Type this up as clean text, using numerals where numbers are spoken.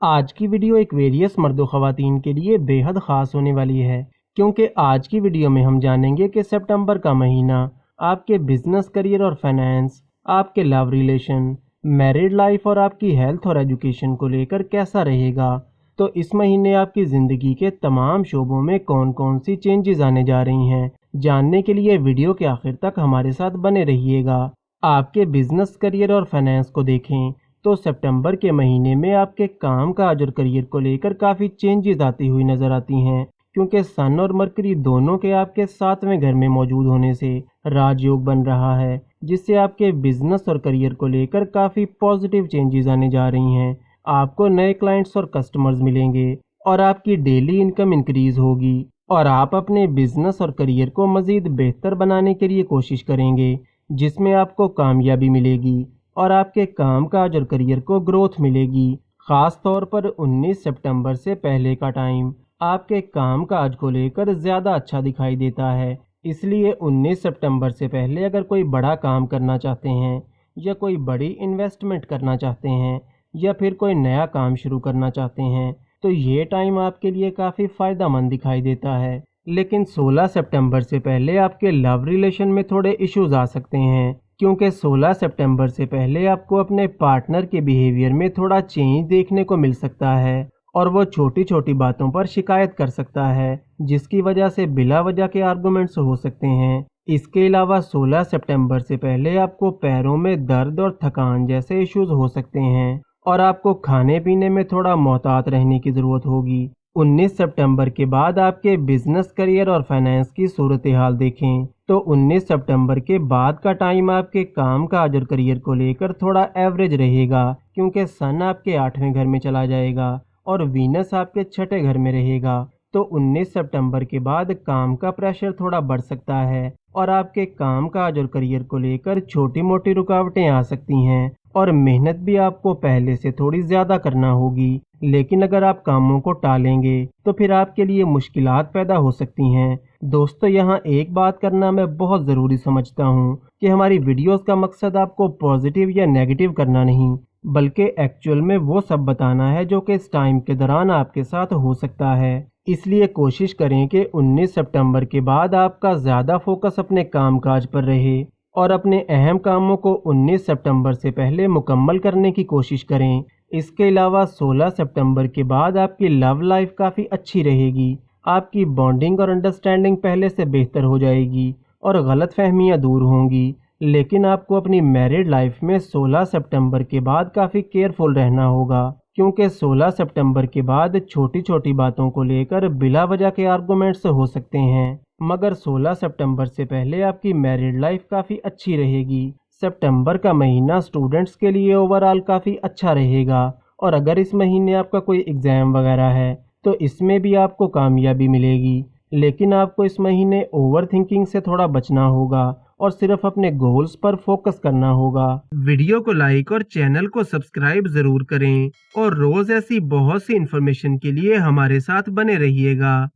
आज की वीडियो एक वेरियस मर्द व ख़वातीन के लिए बेहद ख़ास होने वाली है, क्योंकि आज की वीडियो में हम जानेंगे कि सितंबर का महीना आपके बिजनेस, करियर और फाइनेंस, आपके लव रिलेशन, मैरिड लाइफ और आपकी हेल्थ और एजुकेशन को लेकर कैसा रहेगा। तो इस महीने आपकी ज़िंदगी के तमाम शोबों में कौन कौन सी चेंजेस आने जा रही हैं, जानने के लिए वीडियो के आखिर तक हमारे साथ बने रहिएगा। आपके बिजनेस, करियर और फाइनेंस को देखें तो सितंबर के महीने में आपके काम काज और करियर को लेकर काफ़ी चेंजेस आती हुई नज़र आती हैं, क्योंकि सन और मरकरी दोनों के आपके 7वें घर में मौजूद होने से राजयोग बन रहा है, जिससे आपके बिजनेस और करियर को लेकर काफ़ी पॉजिटिव चेंजेस आने जा रही हैं। आपको नए क्लाइंट्स और कस्टमर्स मिलेंगे और आपकी डेली इनकम इंक्रीज होगी और आप अपने बिजनेस और करियर को मज़ीद बेहतर बनाने के लिए कोशिश करेंगे, जिसमें आपको कामयाबी मिलेगी और आपके काम काज और करियर को ग्रोथ मिलेगी। ख़ास तौर पर 19 सितंबर से पहले का टाइम आपके काम काज को लेकर ज़्यादा अच्छा दिखाई देता है, इसलिए 19 सितंबर से पहले अगर कोई बड़ा काम करना चाहते हैं या कोई बड़ी इन्वेस्टमेंट करना चाहते हैं या फिर कोई नया काम शुरू करना चाहते हैं तो ये टाइम आपके लिए काफ़ी फ़ायदा मंद दिखाई देता है। लेकिन 16 सितंबर से पहले आपके लव रिलेशन में थोड़े इश्यूज आ सकते हैं, क्योंकि 16 सितंबर से पहले आपको अपने पार्टनर के बिहेवियर में थोड़ा चेंज देखने को मिल सकता है और वो छोटी छोटी बातों पर शिकायत कर सकता है, जिसकी वजह से बिला वजह के आर्गुमेंट्स हो सकते हैं। इसके अलावा 16 सितंबर से पहले आपको पैरों में दर्द और थकान जैसे इश्यूज हो सकते हैं और आपको खाने पीने में थोड़ा मोहतात रहने की ज़रूरत होगी। 19 सितंबर के बाद आपके बिजनेस, करियर और फाइनेंस की सूरत हाल देखें तो 19 सितंबर के बाद का टाइम आपके काम काज और करियर को लेकर थोड़ा एवरेज रहेगा, क्योंकि सन आपके 8वें घर में चला जाएगा और वीनस आपके 6ठे घर में रहेगा। तो 19 सितंबर के बाद काम का प्रेशर थोड़ा बढ़ सकता है और आपके काम काज और करियर को लेकर छोटी मोटी रुकावटें आ सकती हैं और मेहनत भी आपको पहले से थोड़ी ज़्यादा करना होगी। लेकिन अगर आप कामों को टालेंगे तो फिर आपके लिए मुश्किलात पैदा हो सकती हैं। दोस्तों, यहाँ एक बात करना मैं बहुत ज़रूरी समझता हूँ कि हमारी वीडियोस का मकसद आपको पॉजिटिव या नेगेटिव करना नहीं, बल्कि एक्चुअल में वो सब बताना है जो कि इस टाइम के दौरान आपके साथ हो सकता है। इसलिए कोशिश करें कि 19 सितंबर के बाद आपका ज़्यादा फोकस अपने कामकाज पर रहे और अपने अहम कामों को 19 सितंबर से पहले मुकम्मल करने की कोशिश करें। इसके अलावा 16 सितंबर के बाद आपकी लव लाइफ काफ़ी अच्छी रहेगी, आपकी बॉन्डिंग और अंडरस्टैंडिंग पहले से बेहतर हो जाएगी और गलत फहमियाँ दूर होंगी। लेकिन आपको अपनी मैरिड लाइफ में 16 सितंबर के बाद काफ़ी केयरफुल रहना होगा, क्योंकि 16 सितंबर के बाद छोटी छोटी बातों को लेकर बिला वजह के आर्गुमेंट्स हो सकते हैं, मगर 16 सितंबर से पहले आपकी मैरिड लाइफ काफ़ी अच्छी रहेगी। सितंबर का महीना स्टूडेंट्स के लिए ओवरऑल काफ़ी अच्छा रहेगा और अगर इस महीने आपका कोई एग्ज़ाम वगैरह है तो इसमें भी आपको कामयाबी मिलेगी। लेकिन आपको इस महीने ओवर थिंकिंग से थोड़ा बचना होगा और सिर्फ अपने गोल्स पर फोकस करना होगा। वीडियो को लाइक और चैनल को सब्सक्राइब ज़रूर करें और रोज़ ऐसी बहुत सी इन्फॉर्मेशन के लिए हमारे साथ बने रहिएगा।